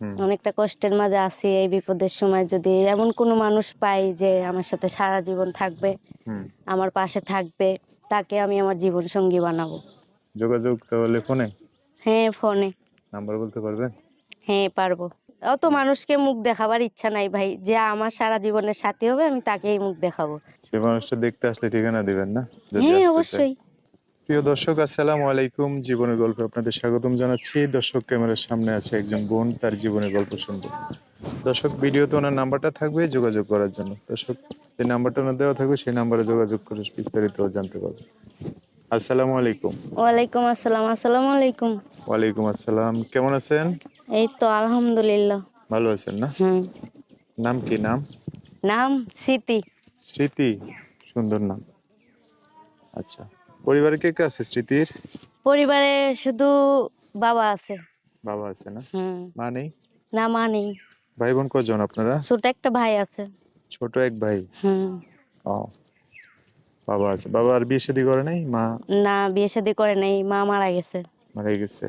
হুম, অনেকটা কষ্টের মাঝে আছি। এই বিপদের সময় যদি এমন কোনো মানুষ পাই যে আমার সাথে সারা জীবন থাকবে, হুম। আমার পাশে থাকবে, তাকে আমি আমার জীবন সঙ্গী বানাবো। যোগাযোগ তাহলে ফোনে? হ্যাঁ, ফোনে। নাম্বার বলতে পারবেন? হ্যাঁ, পারবো। অত হুম। মানুষকে মুখ দেখাবার ইচ্ছা নাই ভাই। যে আমার সারা জীবনের সাথী হবে আমি তাকেই মুখ দেখাবো। সেই মানুষটা দেখতে আসলে ঠিকানা দিবেন না? যদি হ্যাঁ, আসতে চায়। অবশ্যই। প্রিয় দর্শক, আসসালামু আলাইকুম। জীবনের গল্পে আপনাদের স্বাগতম জানাচ্ছি। দর্শক, ক্যামেরার সামনে আছে একজন বোন, তার জীবনের গল্প শুনবো। দর্শক, ভিডিওতে ওনার নাম্বারটা থাকবে যোগাযোগ করার জন্য। দর্শক, যে নাম্বারটা ওনার দেওয়া থাকবে সেই নাম্বারে যোগাযোগ করে বিস্তারিত জানতে পারবেন। আসসালামু আলাইকুম। ওয়ালাইকুম আসসালাম। আসসালামু আলাইকুম। ওয়ালাইকুম আসসালাম। কেমন আছেন? এই তো আলহামদুলিল্লাহ। ভালো আছেন না? হুম। নাম কি নাম? নাম স্মৃতি। স্মৃতি। সুন্দর নাম। আচ্ছা। পরিবারে কে কে আছে স্মৃতির? পরিবারে শুধু বাবা আছে। বাবা আছে না? হুম। মা নেই? না, মা নেই। ভাই বোন কজন আপনারা? ছোট একটা ভাই আছে। ছোট এক ভাই। হুম। ও, বাবা আছে। বাবা আর বিয়ে শাদী করে নাই? মা না, বিয়ে শাদী করে নাই। মা মারা গেছে। মারা গেছে।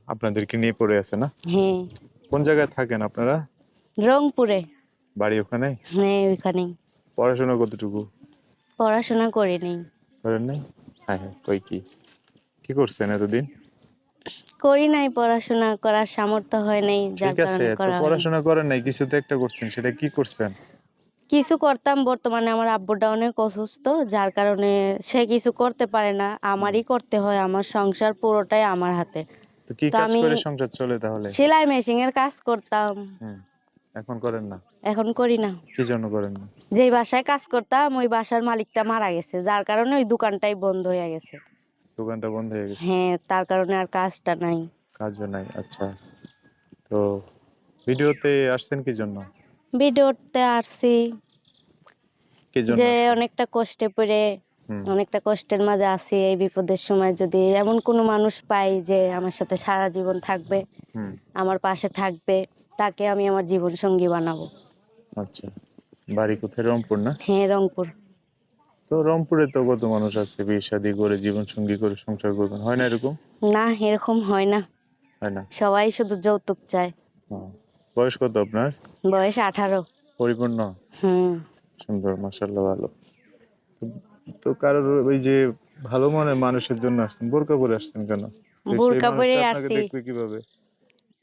আপনাদেরকে নিয়ে পড়ে আছে না? হ্যাঁ। কোন জায়গায় থাকেন আপনারা? রংপুরে। বাড়ি ওখানে? হ্যাঁ, ওইখানেই। পড়াশোনা কতটুকু পড়াশোনা করি নাই। করেন নাই? হ্যাঁ হ্যাঁ, কই কি কি করছেন এতদিন? করি নাই, পড়াশোনা করার সামর্থ্য হয় নাই, যার ঠিক আছে, কারণে তো করা হয়নি। পড়াশোনা করেন নাই, কিছু তো একটা করছেন, সেটা কি করছেন? কিছু করতাম, বর্তমানে আমার আব্বুটা অনেক অসুস্থ, যার কারণে সে কিছু করতে পারে না, হুম। আমারই করতে হয়। আমার সংসার পুরোটাই আমার হাতে। তো কি তো কাজ আমি করে সংসার চলে তাহলে? সেলাই মেশিনের কাজ করতাম। হুম। এখন করেন না? এখন করি না। কি জন্য করেন না? যেই বাসায় কাজ করতাম ওই বাসার মালিকটা মারা গেছে, যার কারণে ওই দোকানটাই বন্ধ হয়ে গেছে। দোকানটা বন্ধ হয়ে গেছে? হ্যাঁ, তার কারণে আর কাজটা নাই। কাজও নাই, আচ্ছা। তো ভিডিওতে আসছেন কি জন্য? ভিডিওতে আসছি কি জন্য যে আসছেন? অনেকটা কষ্টে পড়ে, হুম, অনেকটা কষ্টের মাঝে আছি। এই বিপদের সময় যদি এমন কোনো মানুষ পাই যে আমার সাথে সারা জীবন থাকবে, হুম। আমার পাশে থাকবে, তাকে আমি আমার জীবন সঙ্গী বানাবো। আচ্ছা। বাড়ি কোথায়? রংপুর না? হ্যাঁ, রংপুর। তো রংপুরে তো কত মানুষ আছে বিয়ে শাদী করে জীবন সঙ্গী করে সংসার করবেন, হয় না এরকম? না, এরকম হয় না। হয় না? সবাই শুধু যৌতুক চায়। হ্যাঁ। বয়স কত আপনার? বয়স 18। পরিপূর্ণ? হুম। সুন্দর, মাশাআল্লাহ, ভালো। তো তো কারোর ওই যে ভালো মনের মানুষের জন্য আসছেন, বোরকা পরে আসছেন কেন? তো সেই বুরকা মানুষটা পরে আপনাকে আসছি। দেখবে কিভাবে?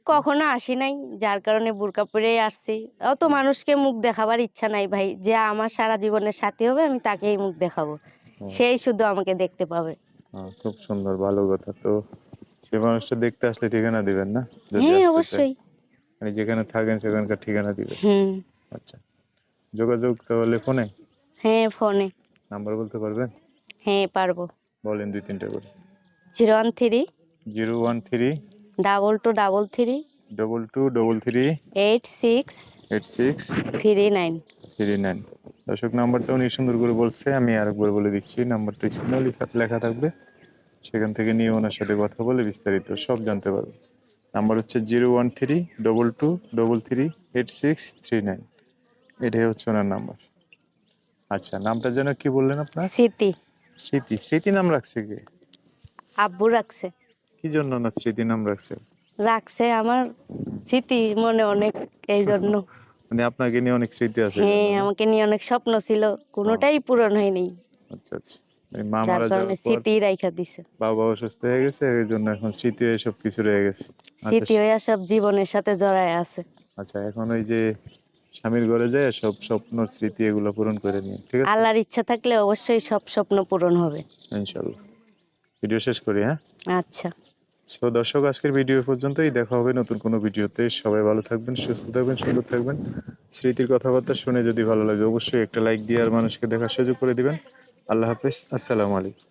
কখনো আসি নাই, যার কারণে বুরকা পরেই আসছি। অত হুম, মানুষকে মুখ দেখাবার ইচ্ছা নাই ভাই। যে আমার সারা জীবনের সাথী হবে আমি তাকেই মুখ দেখাবো। হুম। সেই শুধু আমাকে দেখতে পাবে। খুব সুন্দর, ভালো কথা। তো সেই মানুষটা দেখতে আসলে ঠিকানা দিবেন না? যদি হ্যাঁ, আসতে চায়। অবশ্যই। মানে যেখানে থাকেন সেখানকার ঠিকানা দিবেন। হুম। আচ্ছা। যোগাযোগ তাহলে ফোনে? হ্যাঁ, ফোনে। নাম্বার বলতে পারবেন? হ্যাঁ, পারবো। বলেন ২-৩ টা করে। 013 013 2233 2233 86 8639। 39। দর্শক, নাম্বারটা উনি সুন্দর করে বলছে, আমি আরেকবার বলে দিচ্ছি। নাম্বারটা স্ক্রিনে লেখা থাকবে, সেখান থেকে নিয়ে ওনার সাথে কথা বলে বিস্তারিত সব জানতে পারবে। নাম্বার হচ্ছে 013 2233 8639। এটাই হচ্ছে ওনার নাম্বার। আচ্ছা, নামটা যেন কি বললেন আপনার? স্মৃতি। স্মৃতি। স্মৃতি নাম রাখছে কে? আব্বু রাখছে। কি জন্য না স্মৃতি নাম রাখছে? রাখছে আমার স্মৃতি মনে অনেক, এই জন্য। মানে আপনাকে নিয়ে অনেক স্মৃতি আছে এই হ্যাঁ, জন্য না? আমাকে নিয়ে অনেক স্বপ্ন ছিল, ও, কোনোটাই পূরণ হয়নি। আচ্ছা আচ্ছা। এই মা যার মারা কারণে যাওয়ার পর স্মৃতি রাইখা দিছে। বাবা অসুস্থ হয়ে গেছে, এই জন্য এখন স্মৃতি হয়ে সব কিছু রয়ে গেছে। আচ্ছা স্মৃতি হইয়া সব জীবনের সাথে জড়ায় আছে। আচ্ছা, এখন ওই যে স্বামীর ঘরে যায় সব স্বপ্ন স্মৃতি এগুলো পূরণ করে নিয়ে, ঠিক আছে? আল্লাহর ইচ্ছা থাকলে অবশ্যই সব স্বপ্ন পূরণ হবে। ইনশাল্লাহ। ভিডিও শেষ করি, হ্যাঁ? আচ্ছা। সো দর্শক, আজকের ভিডিও পর্যন্তই। দেখা হবে নতুন কোনো ভিডিওতে। সবাই ভালো থাকবেন, সুস্থ থাকবেন, সুন্দর থাকবেন। স্মৃতির কথাবার্তা শুনে যদি ভালো লাগে অবশ্যই একটা লাইক দিয়ে আর মানুষকে দেখার সুযোগ করে দিবেন। আল্লাহ হাফেজ। আসসালামু আলাইকুম।